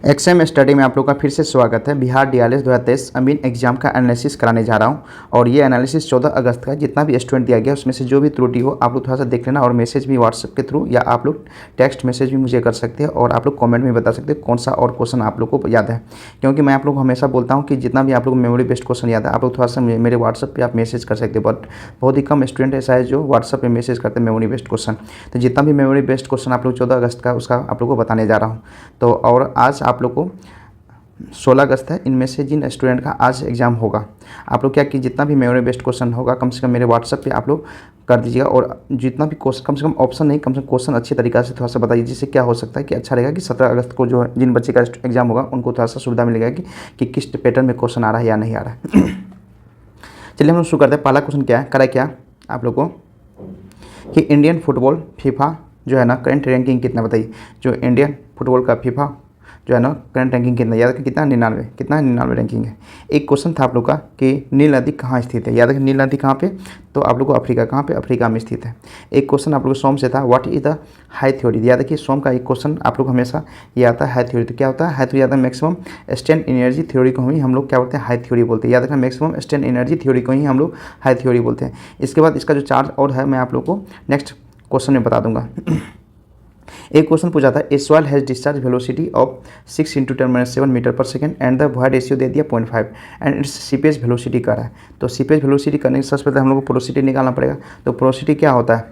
XM study में आप लोग का फिर से स्वागत है। बिहार डीआरएस 2023 अमीन एग्जाम का एनालिसिस कराने जा रहा हूं और ये एनालिसिस 14 अगस्त का जितना भी स्टूडेंट दिया गया उसमें से जो भी त्रुटि हो आप लोग थोड़ा सा देख लेना और मैसेज भी व्हाट्सएप के थ्रू या आप लोग टेक्स्ट मैसेज भी मुझे कर सकते हैं और आप लोग कमेंट में बता सकते हैं कौन सा और क्वेश्चन आप लोग को याद है, क्योंकि मैं आप लोग को हमेशा बोलता हूँ कि जितना भी आप लोग मेमोरी बेस्ड क्वेश्चन याद है आप लोग थोड़ा सा मेरे व्हाट्सएप पर आप मैसेज कर सकते हैं। बट बहुत ही कम स्टूडेंट ऐसा है जो व्हाट्सएप पर मैसेज करते हैं मेमोरी बेस्ड क्वेश्चन। तो जितना भी मेमोरी बेस्ड क्वेश्चन आप लोग 14 अगस्त का उसका आप लोग को बताने जा रहा हूँ। तो और आज आप लोग को 16 अगस्त है, इनमें से जिन स्टूडेंट का आज एग्ज़ाम होगा आप लोग क्या कि जितना भी मेमोरी बेस्ड क्वेश्चन होगा कम से कम मेरे व्हाट्सएप पे आप लोग कर दीजिएगा और जितना भी क्वेश्चन कम से कम ऑप्शन नहीं कम से कम क्वेश्चन अच्छी तरीक़ा से थोड़ा सा बताइए, जिससे क्या हो सकता है कि अच्छा रहेगा कि 17 अगस्त को जो जिन बच्चे का एग्ज़ाम होगा उनको थोड़ा सा सुविधा मिलेगा कि किस पैटर्न में क्वेश्चन आ रहा है या नहीं आ रहा है। चलिए हम लोग शुरू करते हैं। पहला क्वेश्चन क्या है, करा क्या आप लोग को कि इंडियन फुटबॉल फीफा जो है ना करंट रैंकिंग कितना बताइए। जो इंडियन फुटबॉल का फीफा जो है ना करंट रैंकिंग कितना, याद रखें कितना 99 रैंकिंग है। एक क्वेश्चन था आप लोग का कि नील नदी कहाँ स्थित है, याद रखें नील नदी कहाँ पे, तो आप लोग को अफ्रीका कहाँ पे, अफ्रीका में स्थित है। एक क्वेश्चन आप लोग को सोम से था, what is the high theory, याद रखिए सोम का एक क्वेश्चन आप लोग हमेशा ये आता है हाई थ्योरी। तो क्या होता है हाई थ्योरी, आता है मैक्सिमम स्टैंड एनर्जी थ्योरी को ही हम लोग क्या बोलते हैं हाई थ्योरी बोलते हैं। याद रखें मैक्सिमम स्टैंड एनर्जी थ्योरी को ही हम लोग हाई थ्योरी बोलते हैं। इसके बाद इसका जो चार्ज और है मैं आप लोग को नेक्स्ट क्वेश्चन में बता दूंगा। एक क्वेश्चन पूछा था a soil has discharge velocity of 6 × 10⁻⁷ metre per second and the void ratio दे दिया 0.5 एंड इट्स सीपेज वेलोसिटी कर रहा है। तो सीपेज वेलोसिटी करने के सबसे पहले हम लोग को पोरोसिटी निकालना पड़ेगा। तो पोरोसिटी क्या होता है,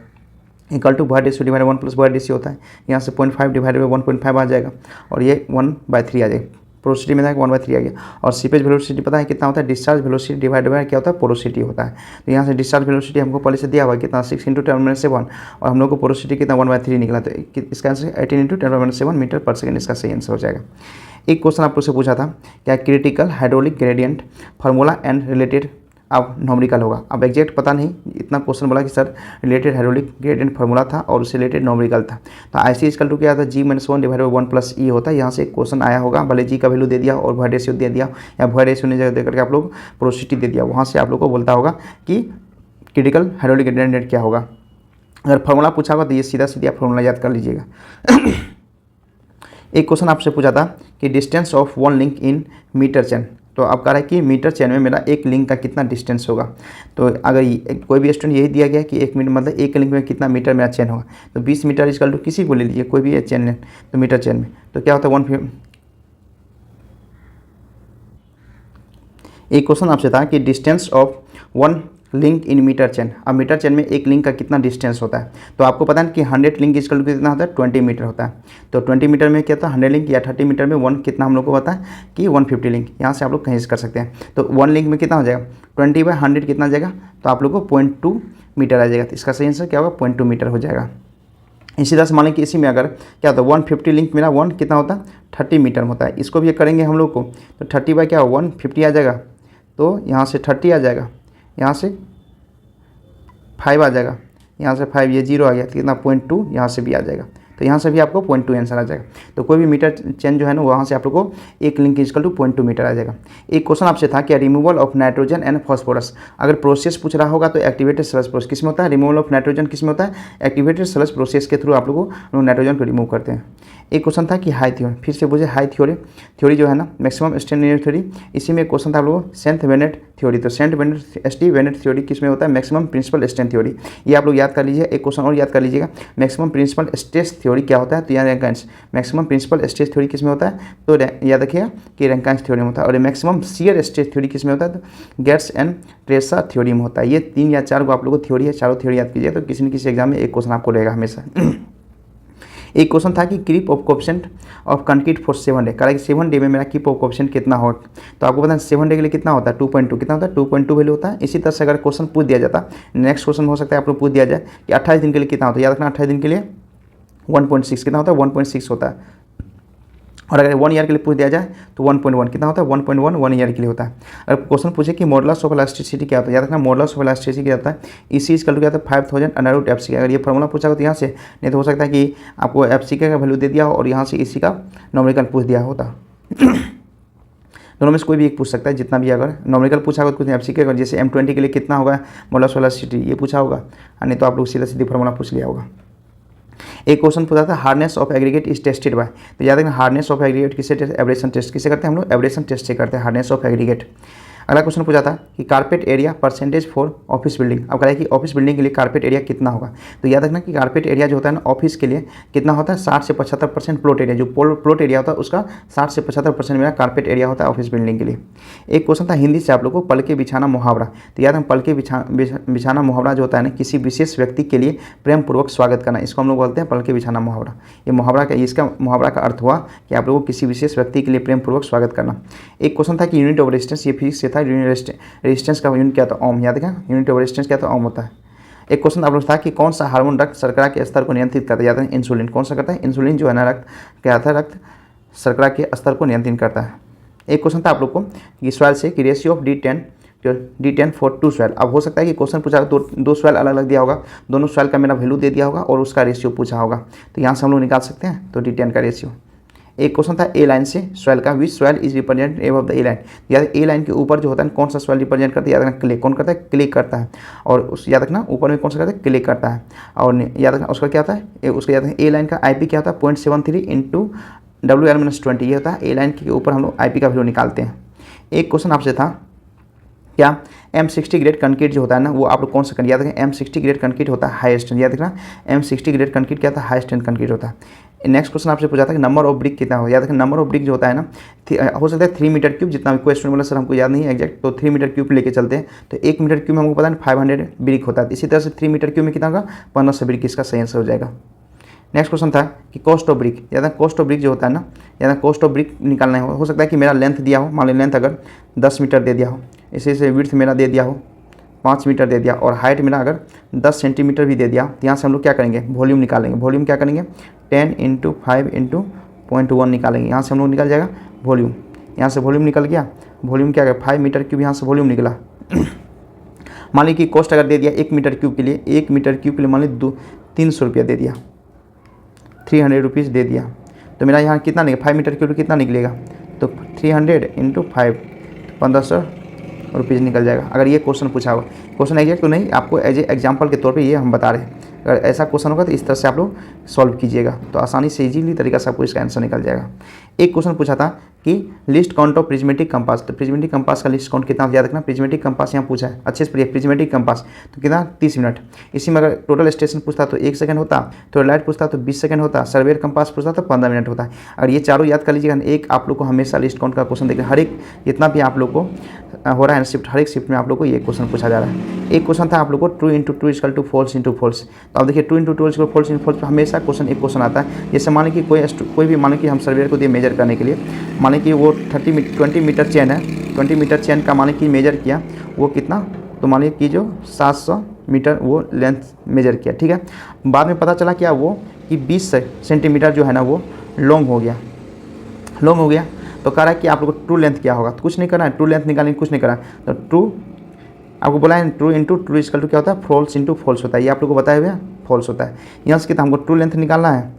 equal to void ratio divide 1 + void ratio होता है। यहाँ से 0.5 डिवाइड बाई 1.5 आ जाएगा और ये 1/3 आ जाएगा। पोरोसिटी में था 1/3 आ गया। और सीपेज वेलोसिटी पता है कितना होता है, डिस्चार्ज वेलोसिटी डिवाइड बाय क्या होता है पोरोसिटी होता है। तो यहाँ से डिस्चार्ज वेलोसिटी हमको पहले से दिया हुआ है कितना 6 × 10⁻⁷ और हम लोग को पोरोसिटी कितना 1/3 निकला। तो इसका आंसर 18 × 10⁻⁷ मीटर पर सेकंड इसका सही आंसर हो जाएगा। एक क्वेश्चन आप लोग से पूछा था क्या critical hydraulic gradient formula and related अब नॉमरिकल होगा। अब एग्जैक्ट पता नहीं, इतना क्वेश्चन बोला कि sir related hydraulic gradient formula था और उससे रिलेटेड नॉमरिकल था। तो IC इक्वल टू क्या था G-1 डिवाइड बाई 1 + E होता है। यहाँ से एक क्वेश्चन आया होगा, भले G का वैल्यू दे दिया और वॉइड रेशियो दे दिया या वॉइड रेशियो ने जगह दे करके आप लोग पोरोसिटी दे दिया, वहाँ से आप लोग को बोलता होगा कि क्रिटिकल हाइड्रोलिक ग्रेडियंट क्या होगा। अगर फार्मूला पूछा होगा तो ये सीधा सीधा आप फार्मूला याद कर लीजिएगा। एक क्वेश्चन आपसे पूछा था कि distance of one link in metre chain. तो अब कह रहा है कि मीटर चेन में मेरा एक लिंक का कितना डिस्टेंस होगा। तो अगर कोई भी स्टूडेंट यही दिया गया कि 1 मीटर मतलब एक लिंक में कितना मीटर मेरा चेन होगा, तो 20 मीटर इक्वल टू किसी को ले लीजिए कोई भी चेन लें तो मीटर चेन में तो क्या होता है 150। एक क्वेश्चन आपसे था कि distance of one link in metre chain. अब मीटर चेन में एक लिंक का कितना डिस्टेंस होता है, तो आपको पता है कि 100 लिंक इक्वल टू कितना होता है 20 मीटर होता है। तो 20 मीटर में क्या होता है 100 लिंक या 30 मीटर में 1 कितना हम लोग को पता है कि 150 लिंक। यहाँ से आप लोग कहीं से कर सकते हैं। तो 1 लिंक में कितना हो जाएगा 20/100 कितना आ जाएगा, तो आप लोग को 0.2 मीटर आ जाएगा। तो इसका सही आंसर क्या होगा 0.2 मीटर हो जाएगा। इसी तरह से मान लें कि इसी में अगर क्या होता है 150 लिंक मेरा 1 कितना होता है 30 मीटर में होता है। इसको भी करेंगे हम लोग को तो 30 क्या 150 आ जाएगा। तो यहाँ से 30 आ जाएगा, यहाँ से 5 आ जाएगा, यहाँ से 5 ये 0 आ गया तो कितना 0.2 यहाँ से भी आ जाएगा। तो यहाँ से भी आपको 0.2 आंसर आ जाएगा। तो कोई भी मीटर चेन जो है ना वहाँ से आप लोग को एक लिंक इक्वल टू 0.2 मीटर आ जाएगा। एक क्वेश्चन आपसे था कि removal of nitrogen and phosphorus. अगर प्रोसेस पूछ रहा होगा तो एक्टिवेटेड स्लज प्रोसेस किस में होता है, रिमूवल ऑफ नाइट्रोजन किस में होता है एक्टिवेटेड स्लज प्रोसेस के थ्रू आप लोग नाइट्रोजन को रिमूव करते हैं। एक क्वेश्चन था कि हाई थ्योरी, फिर से पूछे हाई थ्योरी जो है ना मैक्सिमम स्टैंड एनर्जी थ्योरी। इसी में क्वेश्चन था आप लोग सेंट बेनेट थ्योरी। तो Saint Venant ST Venant theory किस में होता है मैक्सिमम प्रिंसिपल स्ट्रेंथ थ्योरी। ये आप लोग याद कर लीजिए। एक क्वेश्चन और याद कर लीजिएगा मैक्सिमम प्रिंसिपल स्ट्रेस थ्योरी क्या होता है, तो यहाँ Rankine's maximum principal stress theory किस में होता है, तो याद रखिएगा कि रैंकाइंस थ्योरी में होता है। और मैक्सिमम शियर स्ट्रेस थ्योरी किस में होता है, तो गेट्स एंड ट्रेसा थ्योरी में होता है। ये 3 या 4 को आप लोगों को थ्योरी है, चारों थ्योरी याद कीजिए तो किसी न किसी एग्जाम में एक क्वेश्चन आपको रहेगा हमेशा। एक क्वेश्चन था कि creep of coefficient of concrete for 7 day. कहा कि 7 डे में मेरा क्रीप ऑफ कोएफिशिएंट कितना होगा। तो आपको पता है 7 डे के लिए कितना होता है 2.2 कितना होता है 2.2 वैल्यू होता है। इसी तरह से अगर क्वेश्चन पूछ दिया जाता, नेक्स्ट क्वेश्चन हो सकता है आप लोग पूछ दिया जाए कि 28 दिन के लिए कितना होता है। याद रखना 28 दिन के लिए 1.6 कितना होता है 1.6 होता है। और अगर 1 ईयर के लिए पूछ दिया जाए तो 1.1 कितना होता है 1.1 1 ईयर के लिए होता है। अगर क्वेश्चन पूछे कि मॉडुलस ऑफ इलास्टिसिटी क्या होता है, याद रखना मॉडुलस ऑफ इलास्टिसिटी क्या होता है इसी इक्वल टू क्या होता है 5000 √FC। अगर ये फॉर्मूला पूछा हो तो यहाँ से, नहीं तो हो सकता है कि आपको FC का वैल्यू दे दिया हो और यहाँ से इसी का नॉमिकल पूछ दिया होता। दोनों में से कोई भी एक पूछ सकता है। जितना भी अगर नॉमिकल पूछा होगा तो कुछ FC का जैसे M20 के लिए कितना होगा मॉडुलस ऑफ इलास्टिसिटी ये पूछा होगा, नहीं तो आप लोग सीधा सीधी फॉर्मूला पूछ लिया होगा। एक क्वेश्चन पूछा था hardness of aggregate is tested by, तो याद रखना हार्डनेस ऑफ एग्रीगेट किससे टेस्ट, एब्रेशन टेस्ट किसे करते हैं हम लोग, एब्रेशन टेस्ट से करते हैं हार्डनेस ऑफ एग्रीगेट। अगला क्वेश्चन पूछा था कि carpet area percentage for office building, अब कह रहा है कि ऑफिस बिल्डिंग के लिए कारपेट एरिया कितना होगा, तो याद रखना कि कारपेट एरिया जो होता है ना ऑफिस के लिए कितना होता है 60 से 75% प्लॉट एरिया, जो प्लॉट एरिया होता है उसका 60 से 75% मेरा कारपेट एरिया होता है ऑफिस बिल्डिंग के लिए। एक क्वेश्चन था हिंदी से आप लोग को पल के बिछाना मुहावरा, तो याद रखना पल के बिछाना मुहावरा जो होता है ना किसी विशेष व्यक्ति के लिए प्रेम पूर्वक स्वागत करना, इसको हम लोग बोलते हैं पल के बिछाना मुहावरा। ये मुहावरा का इसका मुहावरा का अर्थ हुआ कि आप लोगों को किसी विशेष व्यक्ति के लिए प्रेम पूर्वक स्वागत करना। एक क्वेश्चन था कि यूनिट ऑफ रेजिस्टेंस, ये फिजिक्स से था, यूनिट रेजिस्टेंस का यूनिट क्या था, ओम, याद रखा यूनिट ऑफ रेजिस्टेंस क्या था, ओम होता है। एक क्वेश्चन आप लोग था कि कौन सा हार्मोन रक्त शर्करा के स्तर को नियंत्रित करता है, याद है इंसुलिन, कौन सा करता है, इंसुलिन जो है ना रक्त क्या था, रक्त शर्करा के स्तर को नियंत्रित करता है। एक क्वेश्चन था आप लोग को कि सॉइल से कि ratio of D10 for 2 soil, अब हो सकता है कि क्वेश्चन पूछा दो सॉइल अलग अलग दिया होगा, दोनों सॉइल का मेरा वैल्यू दे दिया होगा और उसका रेशियो पूछा होगा, तो यहाँ से हम लोग निकाल सकते हैं तो D10 का रेशियो। एक क्वेश्चन था ए लाइन से सॉइल का, विच soil is represent above the A line, याद ए लाइन के ऊपर जो होता है कौन सा सॉइल रिप्रेजेंट करता है, याद रखना क्ले, कौन करता है, क्ले करता है, और उस याद रखना ऊपर में कौन सा करता है, क्ले करता है, और याद रखना उसका क्या होता है, उसका याद रखना ए लाइन का IP क्या होता है 0.73 इंटू WL-20, ये होता है ए लाइन के ऊपर हम लोग IP का वैल्यू निकालते हैं। एक क्वेश्चन आपसे था क्या M60 ग्रेड कंक्रीट जो होता है ना वो आप लोग कौन सा, याद रखें M60 ग्रेड कंक्रीट होता है हाई स्ट्रेंथ, याद रखना M60 ग्रेड कंक्रीट क्या था, हाई स्ट्रेंथ कंक्रीट होता है। नेक्स्ट क्वेश्चन आपसे पूछा था कि नंबर ऑफ ब्रिक कितना हो, याद रखें नंबर ऑफ ब्रिक जो होता है ना हो सकता है 3 मीटर क्यूब, जितना भी क्वेश्चन बोला सर हमको याद नहीं है एग्जैक्ट, तो 3 मीटर क्यूब लेके चलते हैं, तो 1 मीटर क्यूब में हमको पता है 500 ब्रिक होता है, इसी तरह से 3 मीटर क्यूब में कितना होगा 1500 ब्रिक, इसका सही आंसर हो जाएगा। नेक्स्ट क्वेश्चन था कि कॉस्ट ऑफ ब्रिक, याद है कॉस्ट ऑफ ब्रिक जो होता है ना, याद है कॉस्ट ऑफ ब्रिक निकालना हो सकता है कि मेरा लेंथ दिया हो, मान लो लेंथ अगर 10 मीटर दे दिया हो, इसी से विड्थ मेरा दे दिया हो 5 मीटर दे दिया, और हाइट मेरा अगर 10 सेंटीमीटर भी दे दिया, तो यहाँ से हम लोग क्या करेंगे वॉल्यूम निकालेंगे, वॉल्यूम क्या करेंगे 10 × 5 × 0.1 निकालेंगे, यहाँ से हम लोग निकल जाएगा वॉल्यूम, यहाँ से वॉल्यूम निकल गया, वॉल्यूम क्या है 5 मीटर क्यूब, यहाँ से वॉल्यूम निकला। मान लीजिए कि कॉस्ट अगर दे दिया 1 मीटर क्यूब के लिए, 1 मीटर क्यूब के लिए मान लीजिए 300 रुपया दे दिया, 300 रुपीज़ दे दिया, तो मेरा यहाँ कितना निकलेगा 5 मीटर क्यूब कितना निकलेगा, तो 300 × 5 1500 रुपीज़ निकल जाएगा। अगर ये क्वेश्चन पूछा होगा, क्वेश्चन एग्जैक्ट तो नहीं, आपको एज ए एग्जाम्पल के तौर पे ये हम बता रहे हैं, अगर ऐसा क्वेश्चन होगा तो इस तरह से आप लोग सॉल्व कीजिएगा, तो आसानी से इजीली तरीका से आपको इसका आंसर निकल जाएगा। एक क्वेश्चन पूछा था कि list count of prismatic compass, तो प्रिज्मेटिक कंपास का लिस्ट काउंट कितना, याद रखना प्रिज्मेटिक कंपास यहाँ पूछा है अच्छे से पढ़िए, प्रिज्मेटिक कंपास तो कितना 30 मिनट, इसी में अगर टोटल स्टेशन पूछता तो 1 सेकंड होता, तो लाइट पूछता तो 20 सेकंड होता, सर्वेयर कंपास पूछता तो 15 मिनट होता है। अगर ये चारों याद कर लीजिएगा, एक आप लोग को हमेशा लिस्ट काउंट का क्वेश्चन देखिए, हर एक जितना भी आप लोग को हो रहा है शिफ्ट, हर एक शिफ्ट में आप लोग को ये क्वेश्चन पूछा जा रहा है। एक क्वेश्चन था आप लोग को 2 × 2 = फॉल्स × फॉल्स, तो आप देखिए 2 × 2 = फॉल्स × फॉल्स पर हमेशा एक क्वेश्चन आता है, जैसे मान लीजिए कोई भी मान लीजिए हम सर्वेयर को दिए मेजर करने के लिए, मान लीजिए कि वो 20 मीटर चेन है, 20 मीटर चेन का मान लीजिए मेजर किया वो कितना, तो मान लीजिए कि जो 700 मीटर वो लेंथ मेजर किया, ठीक है, बाद में पता चला क्या वो कि 20 सेंटीमीटर जो है ना वो लॉन्ग हो गया, तो कह रहा है कि आप लोग को ट्रू लेंथ क्या होगा, तो कुछ नहीं करना है, ट्रू लेंथ निकालने कुछ नहीं करना है, तो ट्रू आपको बोला है 2 × 2 = क्या होता है फॉल्स × फॉल्स होता है, ये आप लोग को बताया हुआ फॉल्स होता है। यहाँ से कितना हमको ट्रू लेंथ निकालना है,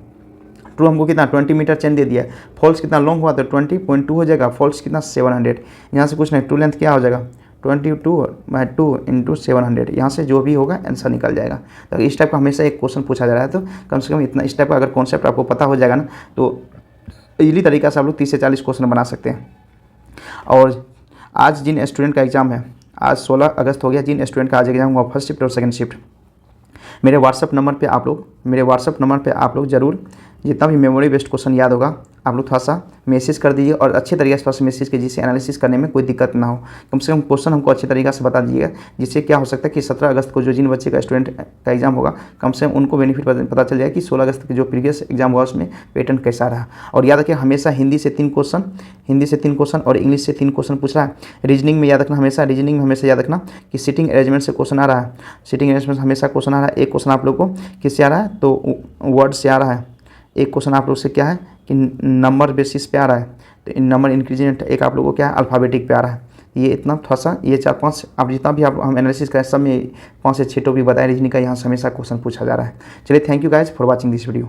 ट्रू हमको कितना 20 मीटर चेन दे दिया है, फॉल्स कितना लॉन्ग हुआ तो 20.2 हो जाएगा, फॉल्स कितना 700, यहाँ से कुछ नहीं ट्रू लेंथ क्या हो जाएगा 22/2 × 700, यहाँ से जो भी होगा आंसर निकल जाएगा। तो इस टाइप का हमेशा एक क्वेश्चन पूछा जा रहा है, तो कम से कम इतना इस टाइप का अगर कॉन्सेप्ट आपको पता हो जाएगा ना, तो इजीली तरीका से आप लोग 30 से 40 क्वेश्चन बना सकते हैं। और आज जिन स्टूडेंट का एग्ज़ाम है, आज 16 अगस्त हो गया, जिन स्टूडेंट का आज एग्जाम हुआ फर्स्ट शिफ्ट और सेकंड शिफ्ट, मेरे व्हाट्सअप नंबर पे आप लोग ज़रूर जितना भी मेमोरी बेस्ड क्वेश्चन याद होगा आप लोग थोड़ा सा मैसेज कर दीजिए, और अच्छे तरीके से मैसेज कीजिए जिससे एनालिसिस करने में कोई दिक्कत ना हो, कम से कम क्वेश्चन हमको अच्छे तरीके से बता दीजिएगा, जिससे क्या हो सकता है कि 17 अगस्त को जो जिन बच्चे का स्टूडेंट का एग्जाम होगा कम से कम उनको बेनिफिट पता चल जाए कि 16 अगस्त के जो प्रीवियस एग्जाम हुआ उसमें पैटर्न कैसा रहा। और याद रखिए हमेशा हिंदी से 3 क्वेश्चन और इंग्लिश से 3 क्वेश्चन पूछ रहा है। रीजनिंग में याद रखना, हमेशा याद रखना कि सिटिंग अरेंजमेंट से क्वेश्चन आ रहा है, सिटिंग अरेंजमेंट हमेशा क्वेश्चन आ रहा है। एक क्वेश्चन आप लोग को किससे आ रहा है, तो वर्ड से आ रहा है, एक क्वेश्चन आप लोग से क्या है कि नंबर बेसिस पे आ रहा है, तो नंबर इंक्रीजेंट, एक आप लोगों को क्या है अल्फ़ाबेटिक पे आ रहा है। ये इतना थोड़ा सा ये 4-5 आप जितना भी आप हम एनालिसिस करें सब में 5 से 6 टॉपिक बताए रीजनिंग का, यहाँ से हमेशा क्वेश्चन पूछा जा रहा है। चलिए thank you guys for watching this video.